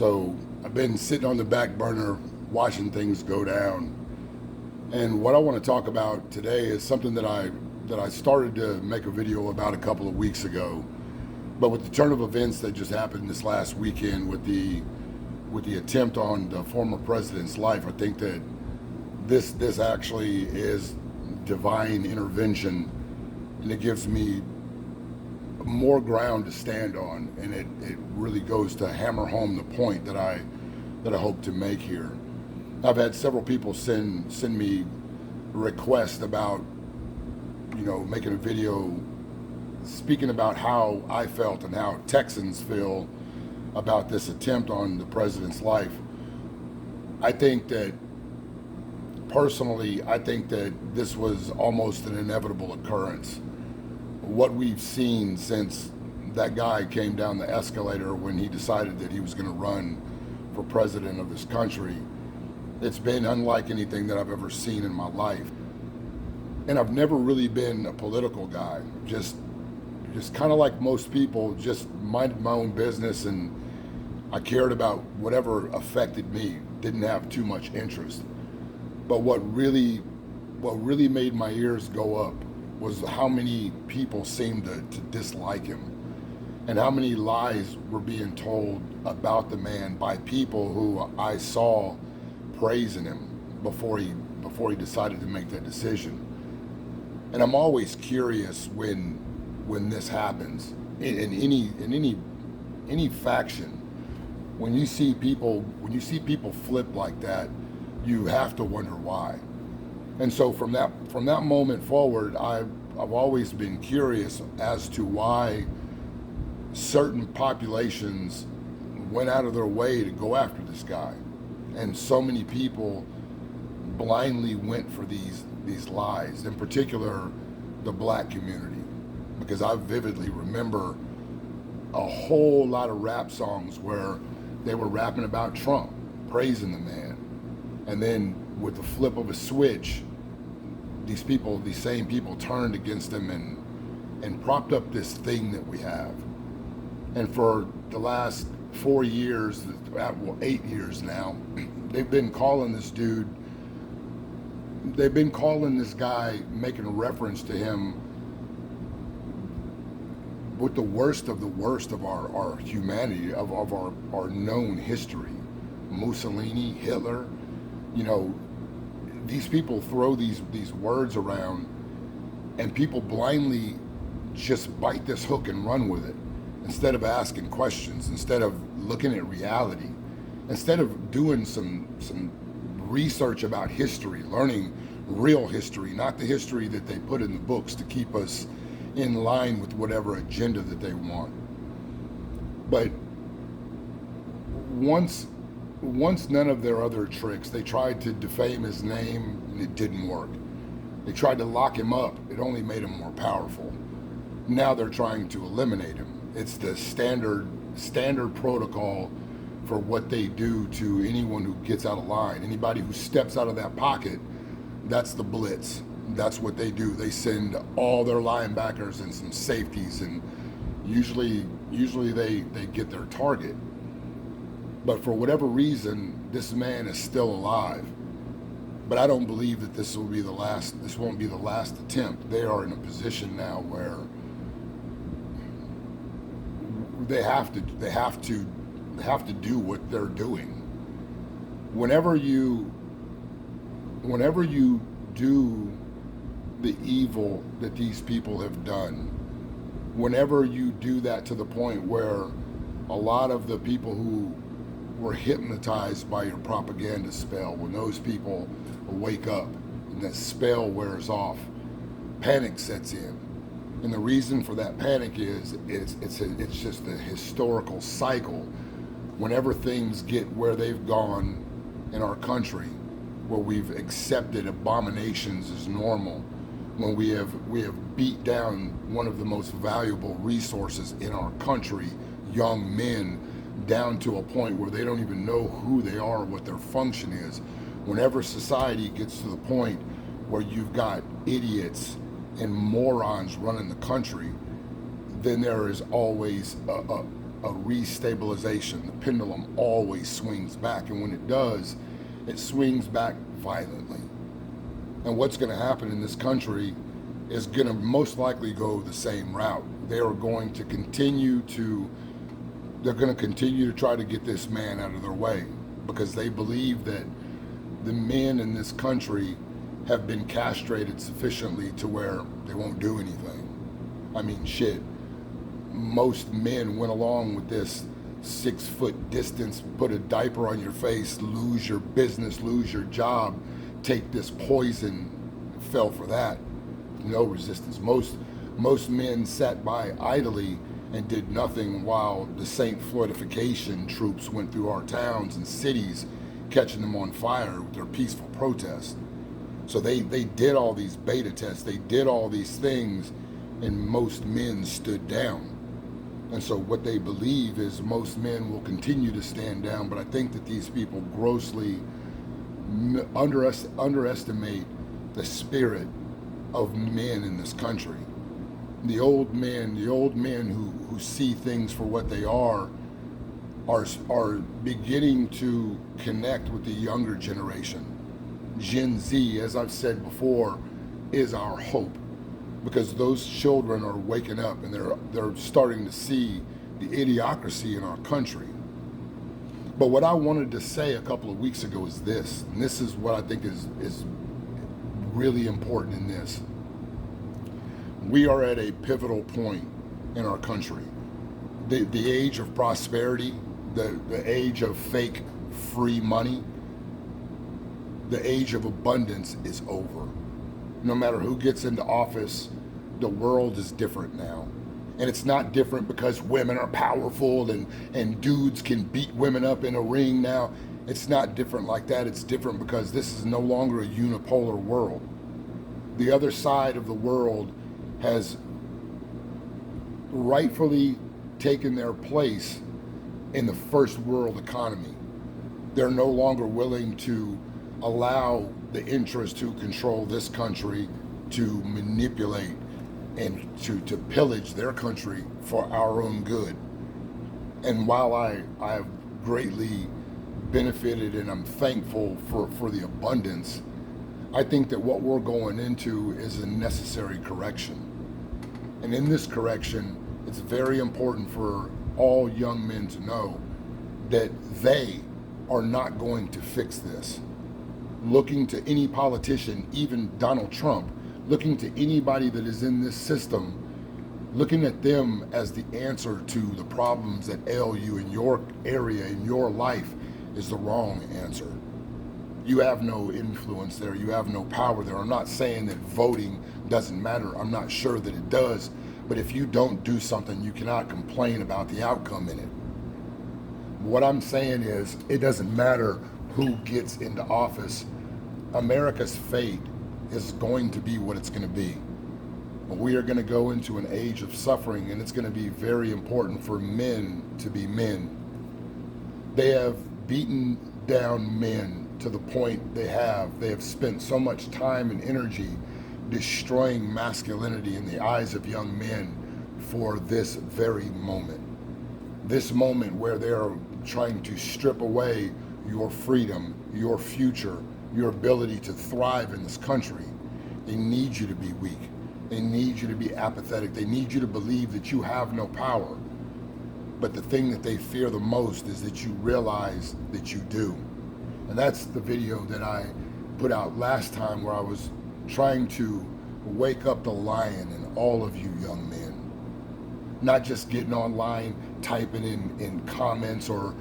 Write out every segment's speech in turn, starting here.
So I've been sitting on the back burner watching things go down. And what I want to talk about today is something that I started to make a video about a couple of weeks ago. But with the turn of events that just happened this last weekend with the attempt on the former president's life, I think that this actually is divine intervention, and it gives me more ground to stand on, and it really goes to hammer home the point that I hope to make here. I've had several people send me requests about, making a video speaking about how I felt and how Texans feel about this attempt on the president's life. I think that personally, I think that this was almost an inevitable occurrence. What we've seen since that guy came down the escalator when he decided that he was going to run for president of this country, it's been unlike anything that I've ever seen in my life. And I've never really been a political guy, just kind of like most people, just minded my own business, and I cared about whatever affected me, didn't have too much interest. But what really made my ears go up was how many people seemed to dislike him, and how many lies were being told about the man by people who I saw praising him before he decided to make that decision. And I'm always curious when this happens in any faction. When you see people flip like that, you have to wonder why. And so from that moment forward, I've always been curious as to why certain populations went out of their way to go after this guy, and so many people blindly went for these lies, in particular the black community, because I vividly remember a whole lot of rap songs where they were rapping about Trump, praising the man, and then with the flip of a switch, these same people turned against him and propped up this thing that we have. And for the last 4 years, 8 years now, they've been calling this guy, making a reference to him with the worst of our humanity, of our known history. Mussolini, Hitler, these people throw these words around, and people blindly just bite this hook and run with it, instead of asking questions, instead of looking at reality, instead of doing some research about history, learning real history, not the history that they put in the books to keep us in line with whatever agenda that they want. But once none of their other tricks, they tried to defame his name, and it didn't work. They tried to lock him up, it only made him more powerful. Now they're trying to eliminate him. It's the standard protocol for what they do to anyone who gets out of line. Anybody who steps out of that pocket, that's the blitz. That's what they do. They send all their linebackers and some safeties, and usually they get their target. But for whatever reason, this man is still alive. But I don't believe that this won't be the last attempt. They are in a position now where they have to do what they're doing. Whenever you do the evil that these people have done, whenever you do that to the point where a lot of the people who were hypnotized by your propaganda spell, when those people wake up and that spell wears off, panic sets in. And the reason for that panic is it's just a historical cycle. Whenever things get where they've gone in our country, where we've accepted abominations as normal, when we have beat down one of the most valuable resources in our country, young men, down to a point where they don't even know who they are, what their function is. Whenever society gets to the point where you've got idiots and morons running the country, then there is always a restabilization. The pendulum always swings back, and when it does, it swings back violently. And what's going to happen in this country is going to most likely go the same route. They're going to continue to try to get this man out of their way, because they believe that the men in this country have been castrated sufficiently to where they won't do anything. I mean, shit. Most men went along with this 6 foot distance, put a diaper on your face, lose your business, lose your job, take this poison, fell for that. No resistance. Most men sat by idly and did nothing while the St. Floydification troops went through our towns and cities, catching them on fire with their peaceful protest. So they did all these beta tests, they did all these things, and most men stood down. And so what they believe is most men will continue to stand down, but I think that these people grossly underestimate the spirit of men in this country. The old men who see things for what they are beginning to connect with the younger generation. Gen Z, as I've said before, is our hope, because those children are waking up and they're starting to see the idiocracy in our country. But what I wanted to say a couple of weeks ago is this, and this is what I think is really important in this. We are at a pivotal point in our country. The age of prosperity, the age of fake free money, the age of abundance is over. No matter who gets into office, the world is different now. And it's not different because women are powerful and dudes can beat women up in a ring now. It's not different like that. It's different because this is no longer a unipolar world. The other side of the world has rightfully taken their place in the first world economy. They're no longer willing to allow the interests who control this country to manipulate and to pillage their country for our own good. And while I have greatly benefited and I'm thankful for the abundance, I think that what we're going into is a necessary correction. And in this correction, it's very important for all young men to know that they are not going to fix this. Looking to any politician, even Donald Trump, looking to anybody that is in this system, looking at them as the answer to the problems that ail you in your area, in your life, is the wrong answer. You have no influence there. You have no power there. I'm not saying that voting doesn't matter. I'm not sure that it does. But if you don't do something, you cannot complain about the outcome in it. What I'm saying is, it doesn't matter who gets into office. America's fate is going to be what it's going to be. We are going to go into an age of suffering, and it's going to be very important for men to be men. They have beaten down men to the point they have spent so much time and energy destroying masculinity in the eyes of young men for this very moment. This moment where they're trying to strip away your freedom, your future, your ability to thrive in this country. They need you to be weak. They need you to be apathetic. They need you to believe that you have no power. But the thing that they fear the most is that you realize that you do. And that's the video that I put out last time, where I was trying to wake up the lion in all of you young men. Not just getting online, typing in comments, or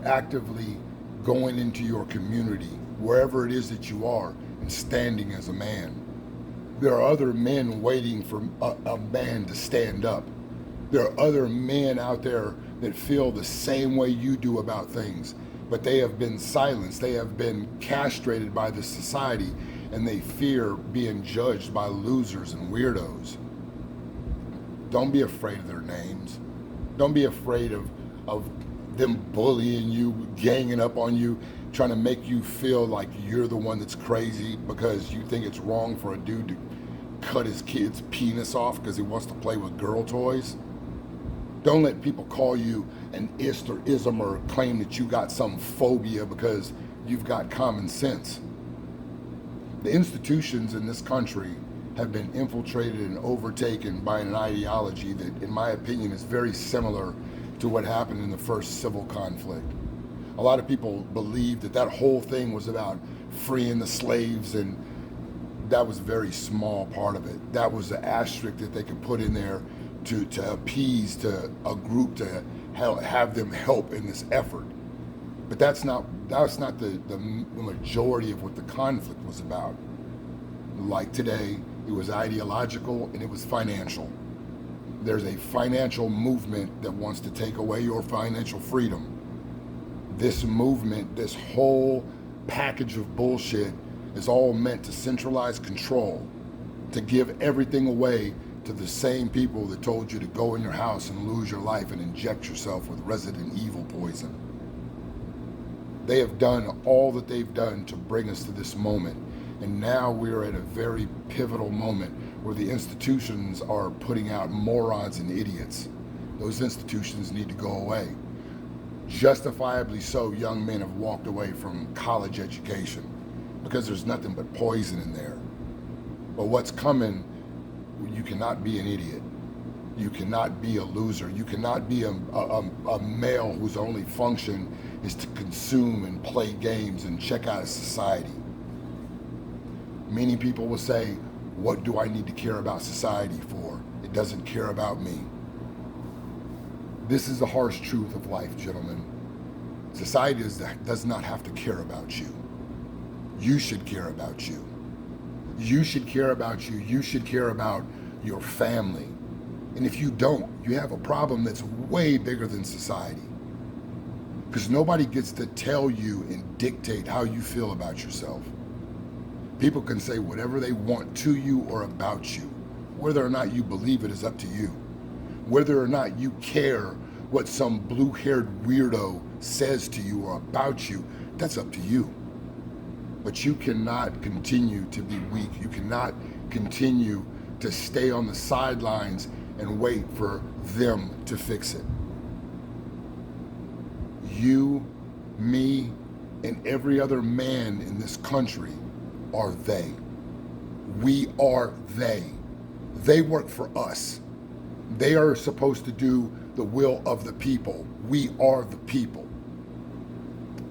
actively going into your community, wherever it is that you are, and standing as a man. There are other men waiting for a man to stand up. There are other men out there that feel the same way you do about things, but they have been silenced. They have been castrated by the society, and they fear being judged by losers and weirdos. Don't be afraid of their names. Don't be afraid of them bullying you, ganging up on you, trying to make you feel like you're the one that's crazy because you think it's wrong for a dude to cut his kid's penis off because he wants to play with girl toys. Don't let people call you an ist or ism or claim that you got some phobia because you've got common sense. The institutions in this country have been infiltrated and overtaken by an ideology that, in my opinion, is very similar to what happened in the first civil conflict. A lot of people believe that that whole thing was about freeing the slaves, and that was a very small part of it. That was the asterisk that they could put in there to appease to a group to have them help in this effort. But that's not the majority of what the conflict was about. Like today, it was ideological and it was financial. There's a financial movement that wants to take away your financial freedom. This movement, this whole package of bullshit is all meant to centralize control, to give everything away to the same people that told you to go in your house and lose your life and inject yourself with Resident Evil poison. They have done all that they've done to bring us to this moment. And now we're at a very pivotal moment where the institutions are putting out morons and idiots. Those institutions need to go away. Justifiably so, young men have walked away from college education because there's nothing but poison in there. But what's coming, you cannot be an idiot. You cannot be a loser. You cannot be a male whose only function is to consume and play games and check out society. Many people will say, what do I need to care about society for? It doesn't care about me. This is the harsh truth of life, gentlemen. Society does not have to care about you. You should care about you. You should care about you. You should care about your family. And if you don't, you have a problem that's way bigger than society. Because nobody gets to tell you and dictate how you feel about yourself. People can say whatever they want to you or about you. Whether or not you believe it is up to you. Whether or not you care what some blue-haired weirdo says to you or about you, that's up to you. But you cannot continue to be weak. You cannot continue to stay on the sidelines and wait for them to fix it. You, me, and every other man in this country are they. We are they. They work for us. They are supposed to do the will of the people. We are the people.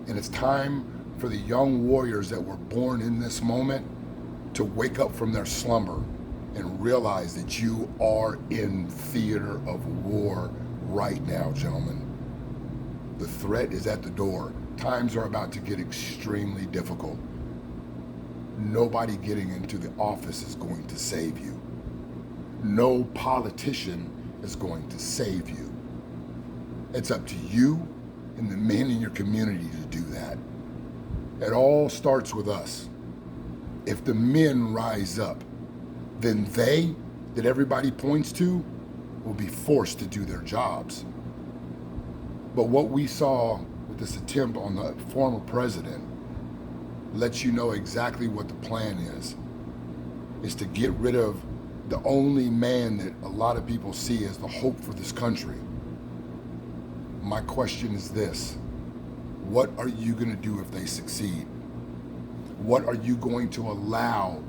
And it's time for the young warriors that were born in this moment to wake up from their slumber and realize that you are in theater of war right now, gentlemen. The threat is at the door. Times are about to get extremely difficult. Nobody getting into the office is going to save you. No politician is going to save you. It's up to you and the men in your community to do that. It all starts with us. If the men rise up, then they, that everybody points to, will be forced to do their jobs. But what we saw with this attempt on the former president lets you know exactly what the plan is to get rid of the only man that a lot of people see as the hope for this country. My question is this: what are you going to do if they succeed? What are you going to allow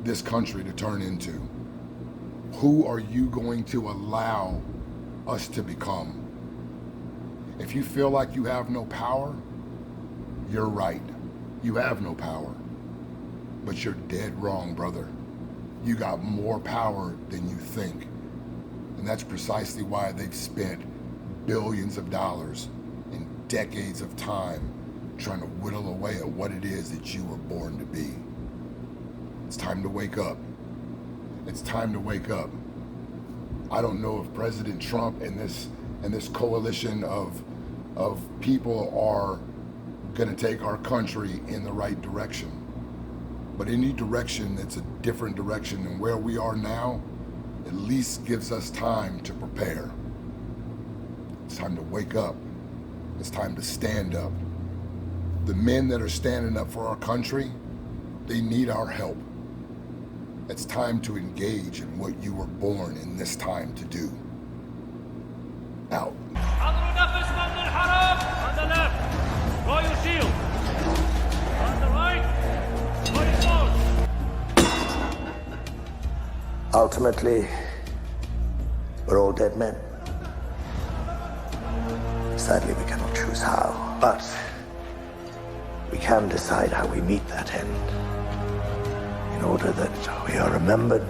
this country to turn into? Who are you going to allow us to become? If you feel like you have no power, you're right. You have no power. But you're dead wrong, brother. You got more power than you think. And that's precisely why they've spent billions of dollars and decades of time trying to whittle away at what it is that you were born to be. It's time to wake up. It's time to wake up. I don't know if President Trump and this coalition of people are going to take our country in the right direction. But any direction that's a different direction than where we are now, at least gives us time to prepare. It's time to wake up. It's time to stand up. The men that are standing up for our country, they need our help. It's time to engage in what you were born in this time to do. out. On the left, draw your shield. On the right, draw your sword. Ultimately, we're all dead men. Sadly, we cannot choose how, but we can decide how we meet that end in order that we are remembered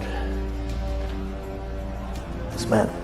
as men.